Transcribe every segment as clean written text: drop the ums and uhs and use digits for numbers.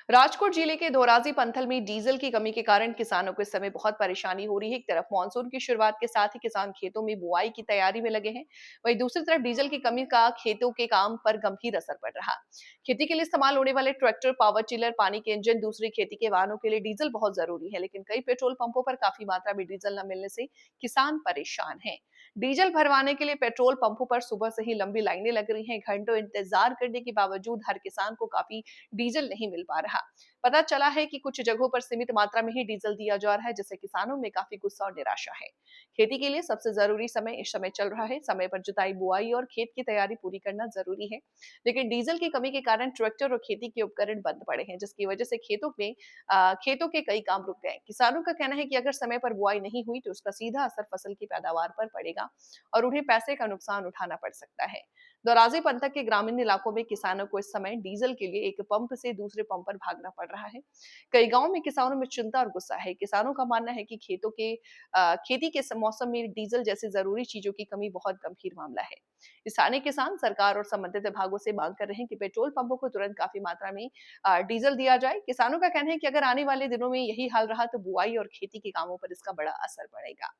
राजकोट जिले के धोराजी पंथल में डीजल की कमी के कारण किसानों को इस समय बहुत परेशानी हो रही है। एक तरफ मानसून की शुरुआत के साथ ही किसान खेतों में बुआई की तैयारी में लगे हैं, वहीं दूसरी तरफ डीजल की कमी का खेतों के काम पर गंभीर असर पड़ रहा। खेती के लिए इस्तेमाल होने वाले ट्रैक्टर, पावर टिलर, पानी के इंजन, दूसरी खेती के वाहनों के लिए डीजल बहुत जरूरी है, लेकिन कई पेट्रोल पंपों पर काफी मात्रा में डीजल न मिलने से किसान परेशान हैं। डीजल भरवाने के लिए पेट्रोल पंपों पर सुबह से ही लंबी लाइनें लग रही हैं। घंटों इंतजार करने के बावजूद हर किसान को काफी डीजल नहीं मिल पा रहा। पता चला है कि कुछ जगहों पर सीमित मात्रा में ही डीजल दिया जा रहा है, जिससे किसानों में काफी गुस्सा और निराशा है। खेती के लिए सबसे जरूरी समय इस समय चल रहा है। समय पर जुताई, बुआई और खेत की तैयारी पूरी करना जरूरी है, लेकिन डीजल की कमी के कारण ट्रैक्टर और खेती के उपकरण बंद पड़े हैं, जिसकी वजह से खेतों के कई काम रुक गए। किसानों का कहना है कि अगर समय पर बुआई नहीं हुई तो उसका सीधा असर फसल की पैदावार पर पड़ेगा और उन्हें पैसे का नुकसान उठाना पड़ सकता है। दोराजी पंथक के ग्रामीण इलाकों में किसानों को इस समय डीजल के लिए एक पंप से दूसरे पंप पर भागना पड़ रहा है। कई गांवों में किसानों में चिंता और गुस्सा है। किसानों का मानना है कि खेती के मौसम में डीजल जैसी जरूरी चीजों की कमी बहुत गंभीर मामला है। स्थानीय किसान सरकार और संबंधित विभागों से मांग कर रहे हैं कि पेट्रोल पंपों को तुरंत काफी मात्रा में डीजल दिया जाए। किसानों का कहना है कि अगर आने वाले दिनों में यही हाल रहा तो बुआई और खेती के कामों पर इसका बड़ा असर पड़ेगा।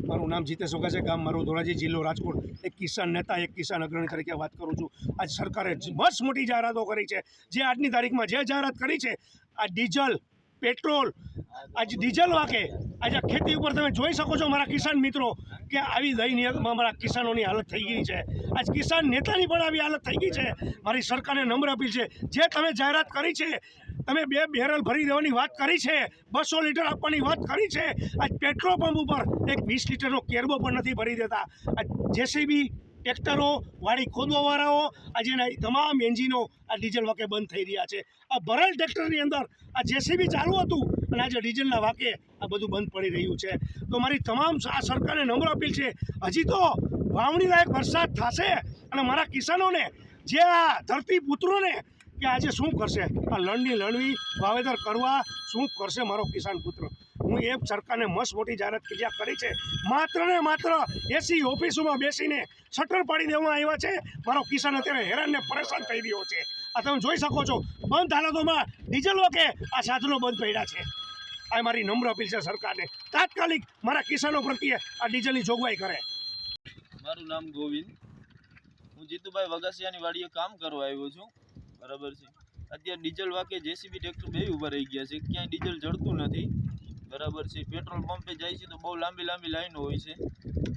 મારું નામ જીતેશ ઓગા છે, ગામ મારું ધોરાજી, જિલ્લો રાજકોટ। એક કિસાન નેતા, એક કિસાન અગ્રણી તરીકે વાત કરું છું। આજ સરકારે મસ્ત મોટી જાહેરાતો કરી છે, જે આજની તારીખમાં જે જાહેરાત કરી છે, આ ડીઝલ, પેટ્રોલ, આજ ડીઝલ વાકે આજે ખેતી ઉપર તમે જોઈ શકો છો મારા કિસાન મિત્રો કે આવી દયનીયમાં મારા કિસાનોની હાલત થઈ ગઈ છે। આજ કિસાન નેતાની પણ આવી હાલત થઈ ગઈ છે। મારી સરકારને નમ્ર અપીલ છે, જે તમે જાહેરાત કરી છે, તમે 2 બેરલ ભરી દેવાની વાત કરી છે, 200 લીટર આપવાની વાત કરી છે, આજ પેટ્રોલ પંપ ઉપર એક 20 લીટરનો કેરબો પણ નથી ભરી દેતા। આ જેસીબી, ટ્રેક્ટરો, વાડી ખોદવાવાળાઓ, આજે તમામ એન્જિનો આ ડીઝલ વાકે બંધ થઈ રહ્યા છે। આ ભરેલ ટ્રેક્ટરની અંદર આ જેસીબી ચાલુ હતું અને આજે ડીઝલના વાકે આ બધું બંધ પડી રહ્યું છે। તો મારી તમામ આ સરકારને નમ્ર અપીલ છે, હજી તો વાવણી લાયક વરસાદ થશે અને મારા કિસાનોને, જે આ ધરતી પુત્રોને કે આજે શું કરશે, આ લણવી વાવેતર કરવા શું કરશે મારો કિસાન પુત્ર। હું એ સરકારને મસ્ત મોટી જાહેરાત કરી છે, માત્ર ને માત્ર એસી ઓફિસોમાં બેસીને શટર પાડી દેવામાં આવ્યા છે। મારો કિસાન અત્યારે હેરાન ને પરેશાન થઈ રહ્યો છે। આ તમે જોઈ શકો છો, બંધ હાલતોમાં ડીઝલ વકે આ સાધનો બંધ પડ્યા છે। આ મારી નમ્ર અપીલ છે સરકારને, તાત્કાલિક મારા કિસાનો પ્રત્યે આ ડીઝલની જોગવાઈ કરે। મારું નામ ગોવિંદ, હું જીતુભાઈ વગાસિયાની વાડીએ કામ કરવા આવ્યો છું। બરાબર છે, અત્યારે ડીઝલ વાકે જેસીબી ટ્રેક્ટર બે ઊભા રહી ગયા છે, ક્યાંય ડીઝલ જડતું નથી। બરાબર છે, પેટ્રોલ પંપે જાય છે તો બહુ લાંબી લાઈનો હોય છે,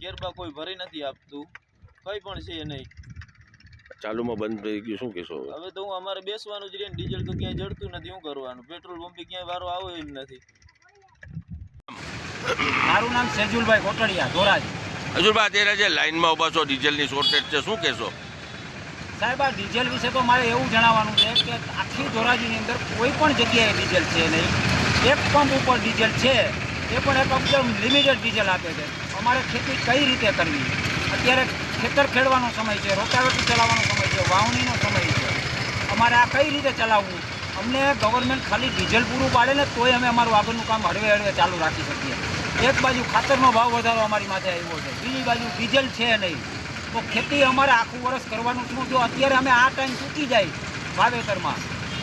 કેરબા કોઈ ભરી નથી આપતું, કંઈ પણ છે નહીં। ચાલુમાં બંધ થઈ ગયું, શું કહેશો? હવે તો હું અમારે બેસવાનું જ રહે, ડીઝલ તો ક્યાંય જડતું નથી, શું કરવાનું? પેટ્રોલ પંપે ક્યાંય વારો આવે એમ નથી। મારું નામ સેજુલભાઈ કોટડિયા, ધોરાજી। હજુરભાઈ, અત્યારે જે લાઇનમાં ઉભા છો, ડીઝલની શોર્ટેજ છે, શું કહેશો? સાહેબ, આ ડીઝલ વિશે તો મારે એવું જણાવવાનું છે કે આખી ધોરાજીની અંદર કોઈ પણ જગ્યાએ ડીઝલ છે નહીં। એક પંપ ઉપર ડીઝલ છે, એ પણ એકદમ લિમિટેડ ડીઝલ આપે છે। અમારે ખેતી કઈ રીતે કરવી? અત્યારે ખેતર ખેડવાનો સમય છે, રોટાવેટર ચલાવવાનો સમય છે, વાવણીનો સમય છે, અમારે આ કઈ રીતે ચલાવવું? અમને ગવર્મેન્ટ ખાલી ડીઝલ પૂરું પાડે ને તોય અમે અમારું આગળનું કામ હળવે ચાલુ રાખી શકીએ। એક બાજુ ખાતરનો ભાવ વધારો અમારી માથે આવ્યો છે, બીજી બાજુ ડીઝલ છે નહીં, તો ખેતી અમારે આખું વર્ષ કરવાનું શું? જો અત્યારે અમે આ ટાઈમ ચૂકી જાય વાવેતરમાં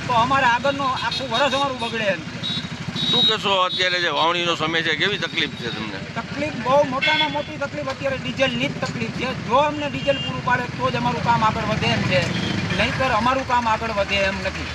તો અમારે આગળનો આખું વર્ષ અમારું બગડે એમ છે। શું કહેશો, અત્યારે જે વાવણીનો સમય છે, કેવી તકલીફ છે તમને? તકલીફ બહુ મોટામાં મોટી તકલીફ અત્યારે ડીઝલની જ તકલીફ છે। જો અમને ડીઝલ પૂરું પાડે તો જ અમારું કામ આગળ વધે એમ છે, નહીંતર અમારું કામ આગળ વધે એમ નથી।